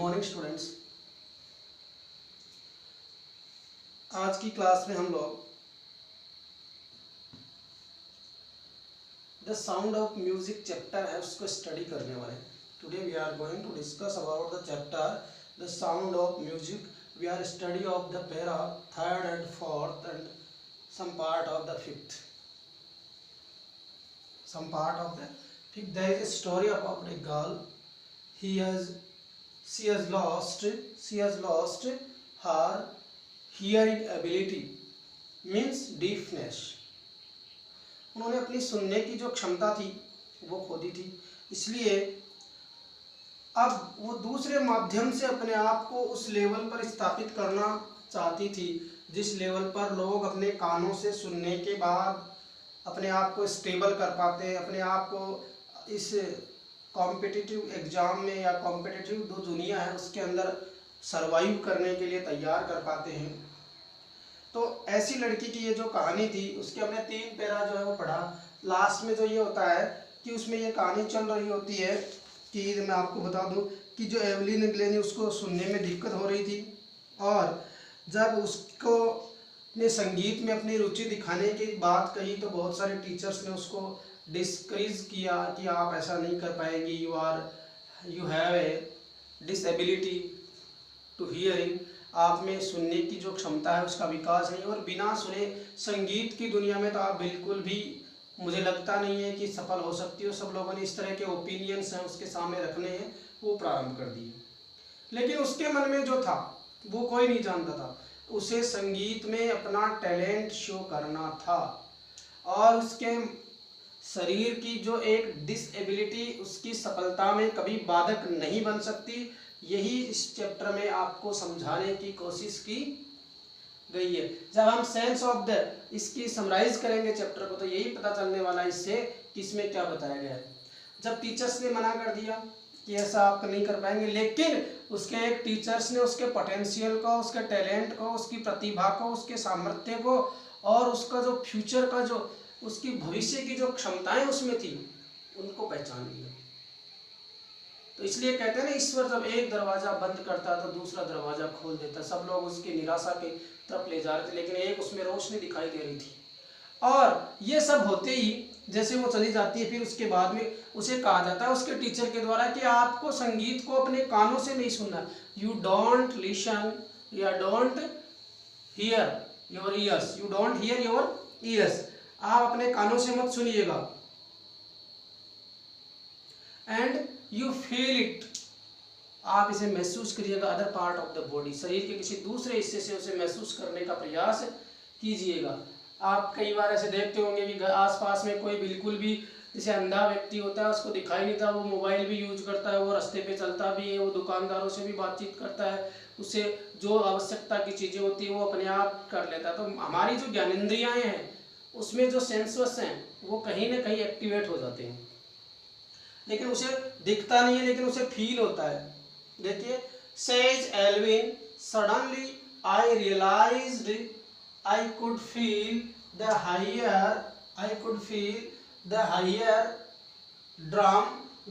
Morning students. आज की class में हम लोग the sound of music chapter है उसको स्टडी करने वाले हैं। Today we are going to discuss about the chapter the sound of music. We are study of the para third and fourth and some part of the fifth. There is a story about a girl. She has lost her hearing ability, means deafness. उन्होंने अपनी सुनने की जो क्षमता थी वो खो दी थी, इसलिए अब वो दूसरे माध्यम से अपने आप को उस लेवल पर स्थापित करना चाहती थी जिस लेवल पर लोग अपने कानों से सुनने के बाद अपने आप को स्टेबल कर पाते हैं, अपने आप को इस कॉम्पिटिटिव एग्ज़ाम में या कॉम्पिटिटिव जो दुनिया है उसके अंदर सरवाइव करने के लिए तैयार कर पाते हैं। तो ऐसी लड़की की ये जो कहानी थी उसके हमने 3 पैरा जो है वो पढ़ा। लास्ट में जो ये होता है कि उसमें ये कहानी चल रही होती है कि मैं आपको बता दूं कि जो एवलिन ग्लेनी उसको सुनने में दिक्कत हो रही थी, और जब उसको ने संगीत में अपनी रुचि दिखाने की बात कही तो बहुत सारे टीचर्स ने उसको डिस्करेज किया कि आप ऐसा नहीं कर पाएंगी, you have a disability to hearing, आप में सुनने की जो क्षमता है उसका विकास नहीं, और बिना सुने संगीत की दुनिया में तो आप बिल्कुल भी मुझे लगता नहीं है कि सफल हो सकती हो। सब लोगों ने इस तरह के ओपिनियंस हैं उसके सामने रखने हैं वो प्रारंभ कर दिए, लेकिन उसके मन में जो था वो कोई नहीं जानता था। उसे संगीत में अपना टैलेंट शो करना था, और उसके शरीर की जो एक डिसेबिलिटी उसकी सफलता में कभी बाधक नहीं बन सकती। यही इस चैप्टर में आपको समझाने की कोशिश की गई है। जब हम सेंस ऑफ द इसकी समराइज करेंगे चैप्टर को तो यही पता चलने वाला है इससे कि इसमें क्या बताया गया है। जब टीचर्स ने मना कर दिया कि ऐसा आप नहीं कर पाएंगे, लेकिन उसके एक टीचर्स ने उसके पोटेंशियल को, उसके टैलेंट को, उसकी प्रतिभा को, उसके सामर्थ्य को और उसका जो फ्यूचर का जो उसकी भविष्य की जो क्षमताएं उसमें थी उनको पहचान लिया। तो इसलिए कहते हैं ना, ईश्वर जब एक दरवाजा बंद करता है तो दूसरा दरवाजा खोल देता। सब लोग उसकी निराशा की तरफ ले जा रहे थे, लेकिन एक उसमें रोशनी दिखाई दे रही थी। और ये सब होते ही जैसे वो चली जाती है, फिर उसके बाद में उसे कहा जाता है उसके टीचर के द्वारा कि आपको संगीत को अपने कानों से नहीं सुनना, यू डोंट लिसन या don't hear your ears, you don't hear your ears, आप अपने कानों से मत सुनिएगा, एंड यू फील इट, आप इसे महसूस करिएगा other part of the body, शरीर के किसी दूसरे हिस्से से उसे महसूस करने का प्रयास कीजिएगा। आप कई बार ऐसे देखते होंगे कि आसपास में कोई बिल्कुल भी जैसे अंधा व्यक्ति होता है, उसको दिखाई नहीं था, वो मोबाइल भी यूज करता है, वो रास्ते पे चलता भी है, वो दुकानदारों से भी बातचीत करता है, उसे जो आवश्यकता की चीज़ें होती है वो अपने आप कर लेता है। तो हमारी जो ज्ञानेंद्रियाँ हैं उसमें जो सेंसर्स हैं वो कहीं ना कहीं एक्टिवेट हो जाते हैं, लेकिन उसे दिखता नहीं है, लेकिन उसे फील होता है। देखिए, says Alvin, suddenly I realised I could feel the higher drum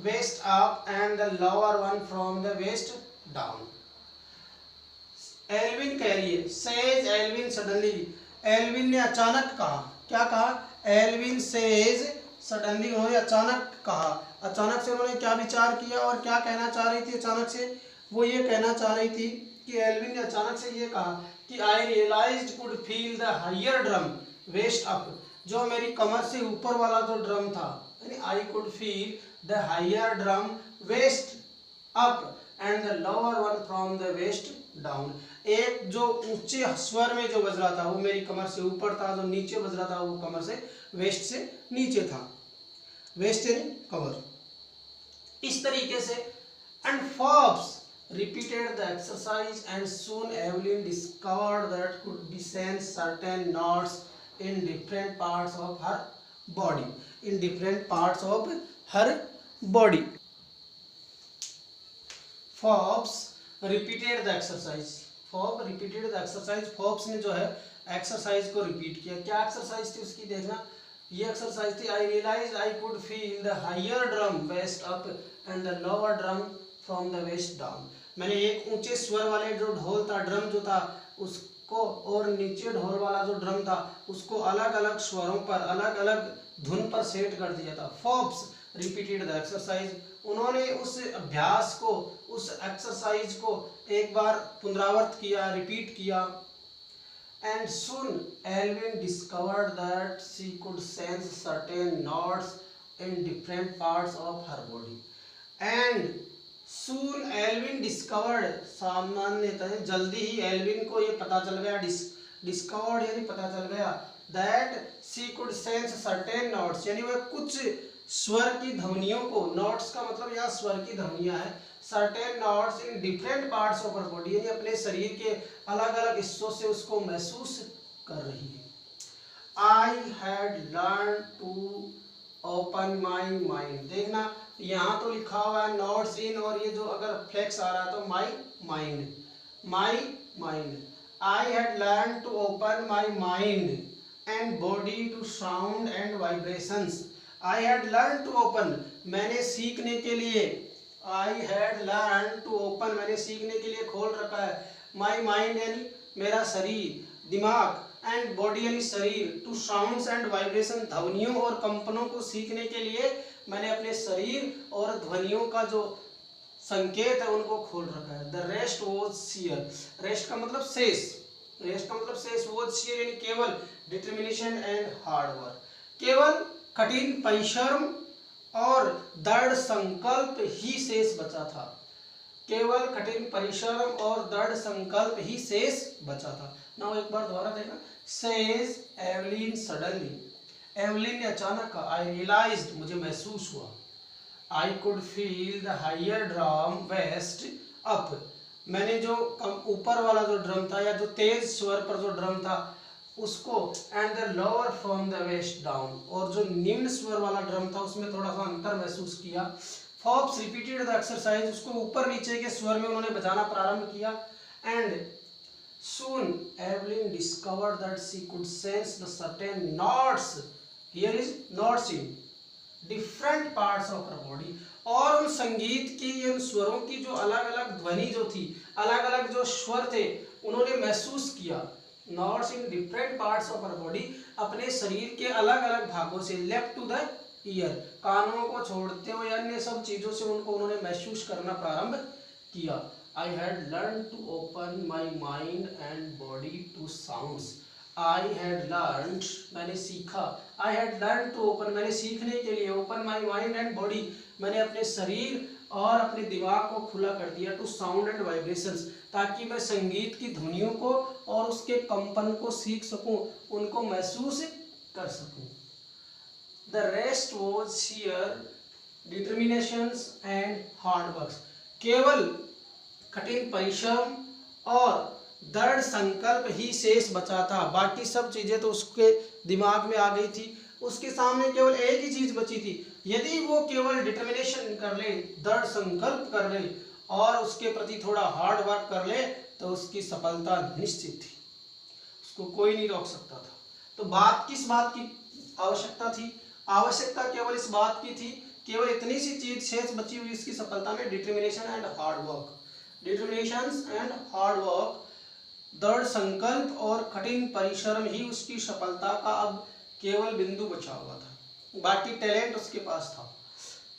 waist up and the lower one from the waist down. Alvin कह रही है, सेज एल्विन सडनली, एल्विन ने अचानक कहा, क्या कहा? एल्विन सेज सडनली, उन्होंने अचानक कहा। अचानक से उन्होंने क्या विचार किया और क्या कहना चाह रही थी? अचानक से वो ये कहना चाह रही थी कि एल्विन ने अचानक से ये कहा कि I realized could feel the higher drum waist up, जो मेरी कमर से ऊपर वाला जो ड्रम था, यानी I could feel the higher drum waist up and the lower one from the waist down, एक जो ऊंचे स्वर में जो बज रहा था वो मेरी कमर से ऊपर था, जो नीचे बज रहा था वो कमर से वेस्ट से नीचे था, वेस्ट यानी कमर। इस तरीके से and Forbes repeated the exercise and soon Evelyn discovered that could be sense certain notes in different parts of her body, Forbes repeated the exercise, Forbes ने जो है एक्सरसाइज को रिपीट किया। क्या एक्सरसाइज थी उसकी देखना, ये एक्सरसाइज थी I realize I could feel the higher drum waist up and the lower drum from the waist down. मैंने एक ऊंचे स्वर वाले जो ढोल था, ड्रम जो था उसको, और नीचे ढोल वाला जो ड्रम था उसको अलग अलग स्वरों पर, अलग अलग धुन पर सेट कर दिया था। फोर्ब्स रिपीटेड द एक्सरसाइज, उन्होंने उस अभ्यास को, उस एक्सरसाइज को एक बार पुनरावृत किया, रिपीट किया। And soon Alvin discovered that she could sense certain notes in different parts of her body. And soon Alvin discovered, सामान्यतः जल्दी ही एल्विन को ये पता चल गया, डिस्कवर्ड यानी पता चल गया, that she could sense certain notes, यानी वह कुछ स्वर की ध्वनियों को, नोट्स का मतलब यहाँ स्वर की ध्वनियाँ है, certain notes in different parts of our body, यानी अपने शरीर के अलग अलग हिस्सों से उसको महसूस कर रही है। I had learn to open my mind, देखना यहाँ तो लिखा हुआ है नोट्स इन, और ये जो अगर फ्लेक्स आ रहा है तो my mind, my mind. I had learn to open my mind and body to sound and vibrations. I had learn to open, मैंने सीखने के लिए, I had learn to open, मैंने सीखने के लिए खोल रखा है, माई माइंड यानी मेरा शरीर, दिमाग, एंड बॉडी यानी शरीर, टू साउंड्स एंड वाइब्रेशन, ध्वनियों और कंपनों को सीखने के लिए मैंने अपने शरीर और ध्वनियों का जो संकेत है उनको खोल रखा है। The rest was shear, rest का मतलब शेष, रेस्ट का मतलब शेष, वॉज शियर यानी केवल, डिटर्मिनेशन एंड हार्ड वर्क, केवल कठिन परिश्रम और दृढ़ संकल्प ही शेष बचा था, केवल कठिन परिश्रम और दृढ़ संकल्प ही शेष बचा था। ना एक बार दोबारा देखना, सेज एवलिन सडनली, एवलिन ने अचानक कहा, आई रियलाइज्ड, मुझे महसूस हुआ, I could feel the higher drum waist up, मैंने जो कम ऊपर वाला जो ड्रम था या जो तेज स्वर पर जो ड्रम था उसको, and the lower from the waist down, और जो निम्न स्वर वाला ड्रम था उसमें थोड़ा सा अंतर महसूस किया। फोर्ब्स रिपीटेड द एक्सरसाइज, उसको ऊपर नीचे के स्वर में उन्होंने बजाना प्रारंभ किया। And soon Evelyn discovered that she could sense the certain notes, here is notes in different parts of her body, और उन संगीत की, उन स्वरों की जो अलग अलग ध्वनि जो थी, अलग अलग जो स्वर थे उन्होंने महसूस किया। Notes in different parts of our body, अपने शरीर के अलग अलग भागों से, लेफ्ट टू द ईयर, कानों को छोड़ते हुए अन्य सब चीजों से उनको उन्होंने महसूस करना प्रारंभ किया। I had learned to open my mind and body to sounds. I had learned, मैंने सीखा, I had learned to open, मैंने सीखने के लिए, open my mind and body, मैंने अपने शरीर और अपने दिमाग को खुला कर दिया, to sound and vibrations, ताकि मैं संगीत की ध्वनियों को और उसके कंपन को सीख सकूं, उनको महसूस कर सकूं। The rest was sheer determinations and hard work, केवल कठिन परिश्रम और दृढ़ संकल्प ही शेष बचा था, बाकी सब चीजें तो उसके दिमाग में आ गई थी, उसके सामने केवल एक ही चीज बची थी, यदि वो केवल डिटर्मिनेशन कर ले, दृढ़ संकल्प कर ले और उसके प्रति थोड़ा हार्ड वर्क कर ले तो उसकी सफलता निश्चित थी, उसको कोई नहीं रोक सकता था। तो बात किस बात की आवश्यकता थी? आवश्यकता केवल इस बात की थी, केवल इतनी सी चीज शेष बची हुई इसकी सफलता में, determination and hard work, determination and hard work, दृढ़ संकल्प और कठिन परिश्रम ही उसकी सफलता का अब केवल बिंदु बचा हुआ था, बाकी टैलेंट उसके पास था।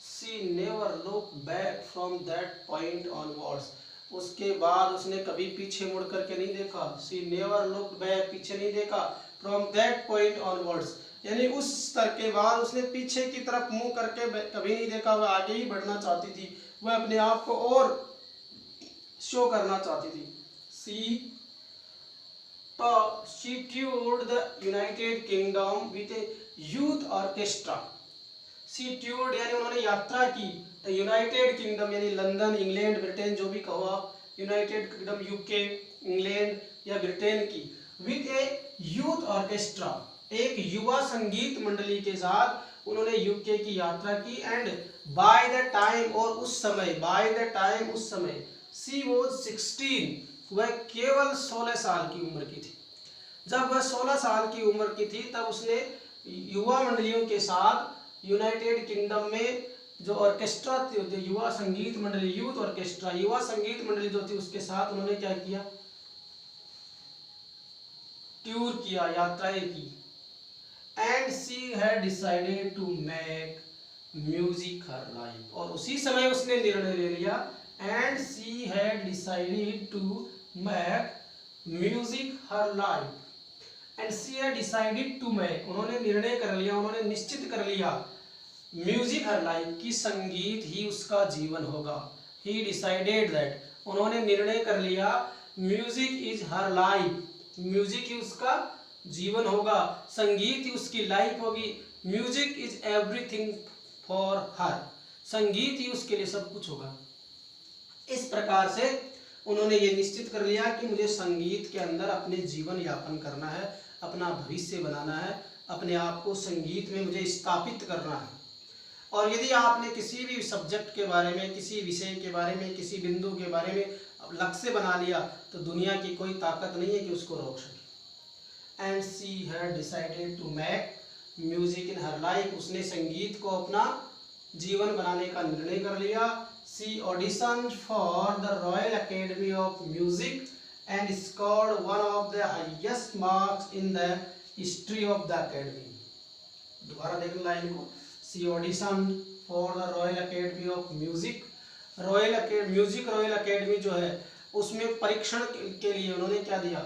She never looked back from that point onwards, उसके बाद उसने कभी पीछे मुड़ करके नहीं देखा। She never looked back, पीछे नहीं देखा, from that point onwards, यानी उस स्तर के बाद उसने पीछे की तरफ मुंह करके कभी नहीं देखा, वह आगे ही बढ़ना चाहती थी, वह अपने आप को और शो करना चाहती थी। She toured the United Kingdom with a youth orchestra. She toured यानी उन्होंने यात्रा की, यूनाइटेड किंगडम यानी लंदन, इंग्लैंड, ब्रिटेन, जो भी कहो आप, यूनाइटेड किंगडम, यूके, इंग्लैंड या ब्रिटेन की, विद ए यूथ ऑर्केस्ट्रा, एक युवा संगीत मंडली के साथ उन्होंने यूके की यात्रा की। एंड बाय द टाइम, और उस समय, बाय द टाइम, उस समय, शी वॉज 16, वह केवल 16 साल की उम्र की थी। जब वह 16 साल की उम्र की थी तब उसने युवा मंडलियों के साथ यूनाइटेड किंगडम में जो ऑर्केस्ट्रा थी, जो युवा संगीत मंडली, यूथ ऑर्केस्ट्रा, युवा संगीत मंडली जो थी, उसके साथ उन्होंने क्या किया, टूर किया, यात्राएं की। And she had decided to make music her life, और उसी समय उसने निर्णय ले लिया, and she had decided to make music her life, and she had decided to make, उन्होंने निर्णय कर लिया, उन्होंने निश्चित कर लिया, म्यूजिक हर लाइफ की संगीत ही उसका जीवन होगा। ही डिसाइडेड दैट, उन्होंने निर्णय कर लिया, music is her life, music ही उसका जीवन होगा, संगीत ही उसकी लाइफ होगी। Music is everything for her, संगीत ही उसके लिए सब कुछ होगा। इस प्रकार से उन्होंने ये निश्चित कर लिया कि मुझे संगीत के अंदर अपने जीवन यापन करना है, अपना भविष्य बनाना है, अपने आप को संगीत में मुझे स्थापित करना है। और यदि आपने किसी भी सब्जेक्ट के बारे में, किसी विषय के बारे में, किसी बिंदु के बारे में लक्ष्य बना लिया, तो दुनिया की कोई ताकत नहीं है कि उसको रोक सके। And she had decided to make music in her life, उसने संगीत को अपना जीवन बनाने का निर्णय कर लिया। She audition for the Royal Academy of music and scored one of the highest marks in the history of the academy. दोबारा देखना लाइन को, she audition for the Royal Academy of music, royal Academy जो है उसमें परीक्षण के लिए उन्होंने क्या दिया,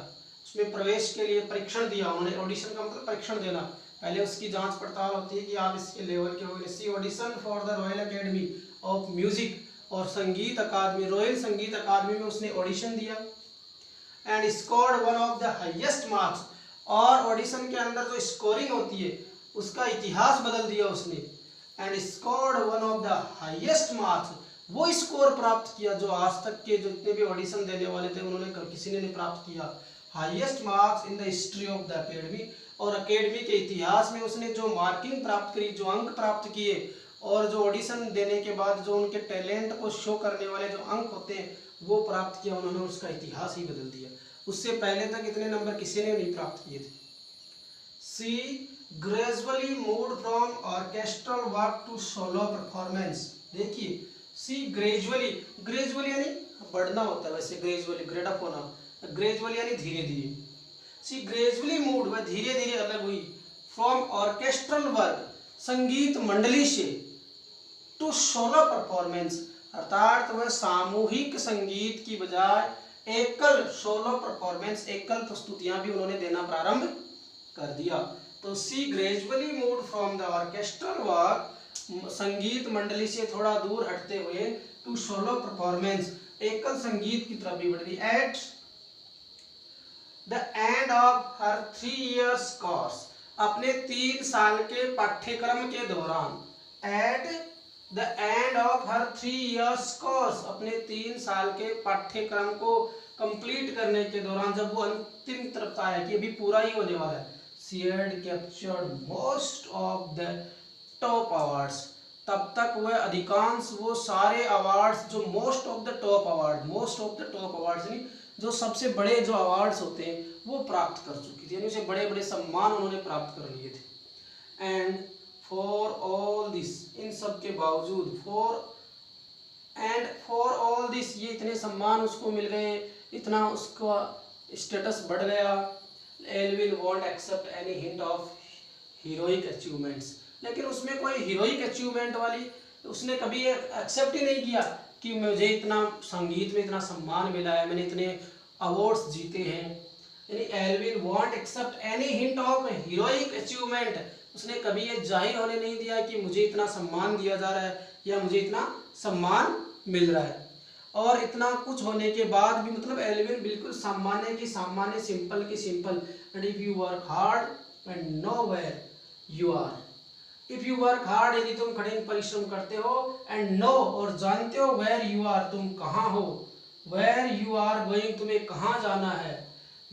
उसमें प्रवेश के लिए परीक्षण दिया उन्होंने। ऑडिशन का मतलब परीक्षण देना, पहले उसकी जांच पड़ताल होती है कि आप इसके लेवल के हो गए। She audition for the Royal Academy of Music, और संगीत अकादमी, रॉयल संगीत अकादमी में उसने ऑडिशन दिया। And scored one of the highest marks, और ऑडिशन के अंदर जो स्कोरिंग होती है उसका इतिहास बदल दिया उसने। And scored one of the highest marks, वो स्कोर प्राप्त किया जो आज तक के जो जितने भी ऑडिशन देने वाले थे उन्होंने किसी ने नहीं प्राप्त किया। Highest marks in the history of the academy, और अकेडमी के इतिहास में उसने जो मार्किंग प्राप्त करी, जो अंक प्राप्त किए, और जो ऑडिशन देने के बाद जो उनके टैलेंट को शो करने वाले जो अंक होते हैं वो प्राप्त किया उन्होंने, उसका इतिहास ही बदल दिया। उससे पहले तक इतने नंबर किसी ने नहीं प्राप्त किए थे। She gradually moved from orchestral work to solo performance. देखिए, सी ग्रेजुअली यानी बढ़ना होता है, वैसे ग्रेजुअली ग्रेड अप होना, ग्रेजुअली यानी धीरे धीरे। सी ग्रेजुअली मूव्ड, वह धीरे धीरे अलग हुई, फ्रॉम ऑर्केस्ट्रल वर्क, संगीत मंडली से, टू सोलो परफॉर्मेंस, अर्थात वह सामूहिक संगीत की बजाय एकल सोलो परफॉर्मेंस, एकल प्रस्तुतियां भी उन्होंने देना प्रारंभ कर दिया। तो she gradually moved from the orchestral work, संगीत मंडली से थोड़ा दूर हटते हुए, टू सोलो परफॉर्मेंस, एकल संगीत की तरफ भी बढ़ गई। At the end of her 3 years course, अपने 3 साल के पाठ्यक्रम के दौरान, at the end of her 3 years course, अपने 3 साल के पाठ्यक्रम को कंप्लीट करने के दौरान, जब वो अंतिम तरफ आया कि अभी पूरा ही होने वाला है, she had captured most of the top awards, तब तक वह अधिकांश वो सारे अवार्ड्स जो most of the top awards यानी जो सबसे बड़े जो अवार्ड्स होते हैं वो प्राप्त कर चुकी थी, यानी उसे बड़े बड़े सम्मान उन्होंने प्राप्त कर लिए थे। एंड फॉर ऑल दिस, इन सब के बावजूद, फॉर ऑल दिस, ये इतने सम्मान उसको मिल गए, इतना उसका स्टेटस बढ़ गया। Alvin won't accept any hint of heroic achievements, लेकिन उसमें कोई हीरोइक अचीवमेंट वाली उसने कभी एक्सेप्ट ही नहीं किया कि मुझे इतना संगीत में इतना सम्मान मिला है, मैंने इतने अवार्ड्स जीते हैं। यानी Alvin won't accept any hint of heroic achievement, उसने कभी ये जाहिर होने नहीं दिया कि मुझे इतना सम्मान दिया जा रहा है या मुझे इतना सम्मान मिल रहा है। और इतना कुछ होने के बाद भी मतलब एल्विन बिल्कुल सामान्य की सामान्य, सिंपल की simple. And if you work hard and know where you are, if you work hard, यदि तुम कठिन परिश्रम करते हो, एंड नो, और जानते हो, वेयर यू आर, तुम कहाँ हो, वेयर यू आर गोइंग, तुम्हें कहाँ जाना है,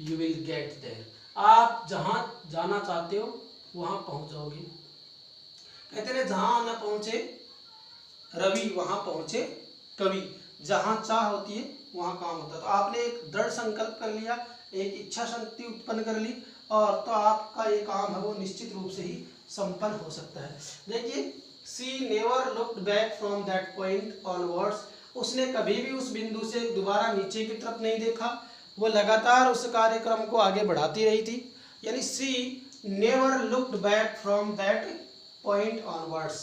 यू विल गेट देयर, आप जहाँ जाना चाहते हो वहाँ पहुँच जाओगे। कहते हैं जहाँ न पहुँचे रवि वहाँ पहुँचे कवि, जहाँ चाह होती है वहाँ काम होता है। तो आपने एक दृढ़ संकल्प कर लिया, एक इच्छा शक्ति उत्पन्न कर ली, और तो आपका ये काम है वो निश्चित रूप से ही संपन्न हो सकता है। देखिए, she never looked back from that point onwards, उसने कभी भी उस बिंदु से दोबारा नीचे की तरफ नहीं देखा, वो लगातार उस कार्यक्रम को आगे बढ़ाती रही थी। यानी she never looked back from that point onwards,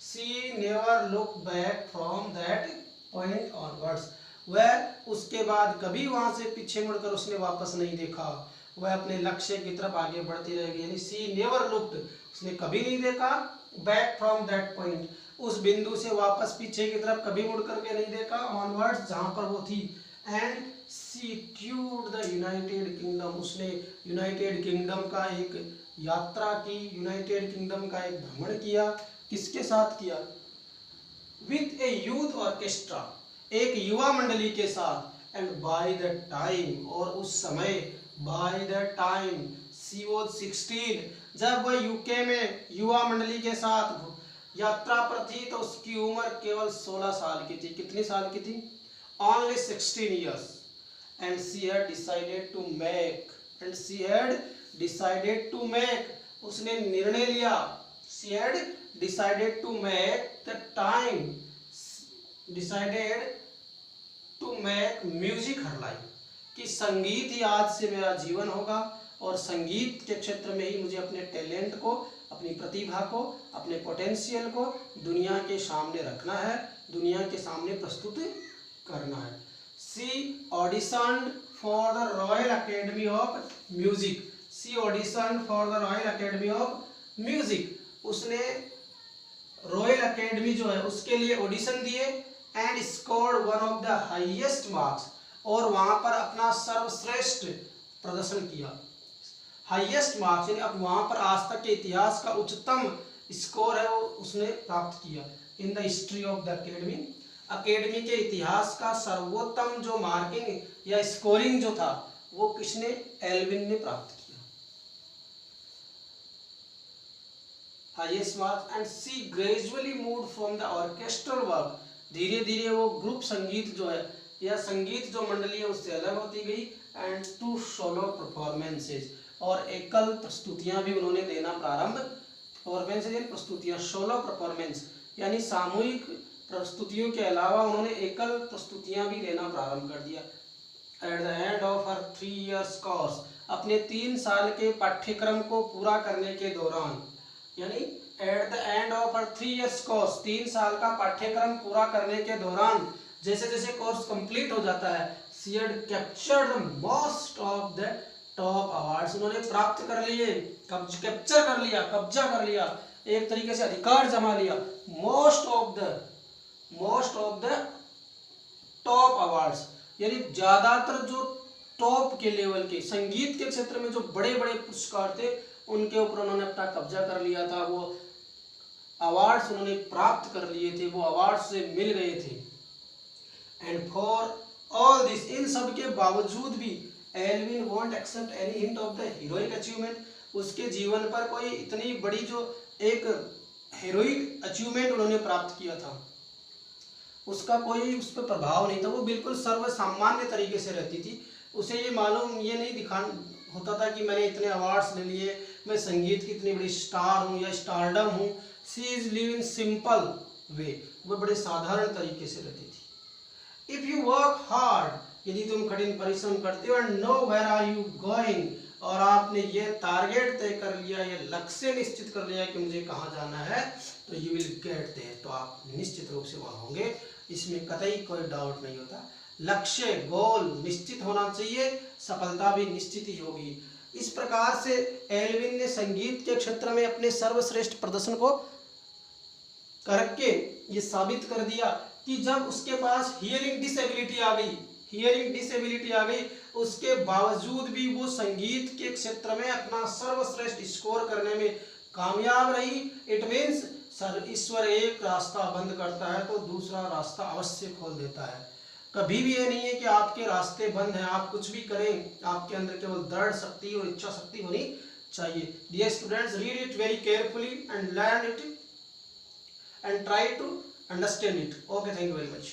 she never looked back from that point onwards, वह उसके बाद कभी वहां से पीछे मुड़कर उसने वापस नहीं देखा, वह अपने लक्ष्य की तरफ आगे बढ़ती रहेगी। यानी सी नेवर लुक्ड, उसने कभी नहीं देखा, बैक फ्रॉम दैट पॉइंट, उस बिंदु से वापस पीछे की तरफ कभी मुड़ करके नहीं देखा, ऑनवर्ड्स जहां पर वो थी। And she toured the United Kingdom, उसने यूनाइटेड किंगडम का एक यात्रा की, यूनाइटेड किंगडम का एक भ्रमण किया। किसके साथ किया? विथ ए यूथ ऑर्केस्ट्रा, एक युवा मंडली के साथ। एंड बाय द टाइम, और उस समय, by the time she was 16, जब वह यूके में युवा मंडली के साथ यात्रा पर थी तो उसकी उम्र केवल 16 साल की थी। कितनी साल की थी? Only 16 years। And she had decided to make, and she had decided to make, उसने निर्णय लिया, she had decided to make the time, decided to make music her life, कि संगीत ही आज से मेरा जीवन होगा और संगीत के क्षेत्र में ही मुझे अपने टैलेंट को, अपनी प्रतिभा को, अपने पोटेंशियल को दुनिया के सामने रखना है, दुनिया के सामने प्रस्तुत करना है। She auditioned for the Royal Academy of Music, she auditioned for the Royal Academy of Music, उसने रॉयल अकेडमी जो है उसके लिए ऑडिशन दिए। And scored one of the highest marks, और वहां पर अपना सर्वश्रेष्ठ प्रदर्शन किया। हाईएस्ट मार्क्स यानी अब वहां पर आज तक के इतिहास का उच्चतम स्कोर है वो उसने प्राप्त किया। In the history of the academy, academy के इतिहास का सर्वोत्तम जो मार्किंग या स्कोरिंग जो था वो किसने? एल्विन ने प्राप्त किया, highest marks. And she gradually moved from the orchestral work, धीरे धीरे वो ग्रुप संगीत जो है या संगीत जो मंडली है उससे अलग होती गई। एंड टू सोलो परफॉर्मेंसेज, और एकल प्रस्तुतियां भी उन्होंने देना प्रारंभ, परफॉर्मेंसेज यानी प्रस्तुतियां, सोलो परफॉर्मेंस यानी सामूहिक प्रस्तुतियों के अलावा उन्होंने एकल प्रस्तुतियां भी देना प्रारंभ कर दिया। At the end of her 3 years course, अपने 3 साल के पाठ्यक्रम को पूरा करने के दौरान, यानी at the end of her 3 years course, 3 साल का पाठ्यक्रम पूरा करने के दौरान जैसे जैसे कोर्स कंप्लीट हो जाता है, she had captured the most of the top awards, उन्होंने प्राप्त कर लिए, कैप्चर कर लिया, कब्जा कर लिया, एक तरीके से अधिकार जमा लिया, most of the top awards, यानी ज्यादातर जो टॉप के लेवल के संगीत के क्षेत्र में जो बड़े बड़े पुरस्कार थे उनके ऊपर उन्होंने अपना कब्जा कर लिया था, वो अवार्ड्स उन्होंने प्राप्त कर लिए थे, वो अवार्ड्स से मिल गए थे। एंड फॉर ऑल दिस, इन सब के बावजूद भी Alvin won't accept any hint of the heroic achievement, उसके जीवन पर कोई इतनी बड़ी जो एक हीरोइक अचीवमेंट उन्होंने प्राप्त किया था उसका कोई उस पर प्रभाव नहीं था, वो बिल्कुल सर्वसामान्य तरीके से रहती थी। उसे ये मालूम ये नहीं दिखा होता था कि मैंने इतने अवार्ड्स ले लिए, मैं संगीत की इतनी बड़ी स्टार हूँ या स्टारडम हूँ। She is live in simple way, वो बड़े साधारण तरीके से रहती थी। इफ यू वर्क हार्ड, यदि तुम कठिन परिश्रम करते हो, and know where are you going, और आपने ये टारगेट तय कर लिया, ये लक्ष्य निश्चित कर लिया कि मुझे कहाँ जाना है, तो यू विल गेट देयर, तो आप निश्चित रूप से वहाँ होंगे, इसमें कतई कोई डाउट नहीं होता। लक्ष्य, गोल निश्चित होना चाहिए, सफलता भी निश्चित ही होगी। इस प्रकार से एल्विन ने संगीत के क्षेत्र में अपने सर्वश्रेष्ठ प्रदर्शन को करके ये साबित कर दिया कि जब उसके पास हियरिंग डिसेबिलिटी आ गई, उसके बावजूद भी वो संगीत के क्षेत्र में अपना सर्वश्रेष्ठ स्कोर करने में कामयाब रही। इट मीन्स ईश्वर एक रास्ता बंद करता है तो दूसरा रास्ता अवश्य खोल देता है। कभी भी ये नहीं है कि आपके रास्ते बंद हैं, आप कुछ भी करें, आपके अंदर केवल दृढ़ शक्ति और इच्छा शक्ति होनी चाहिए। Dear students, read it very carefully and learn it and try to understand it. Okay, thank you very much.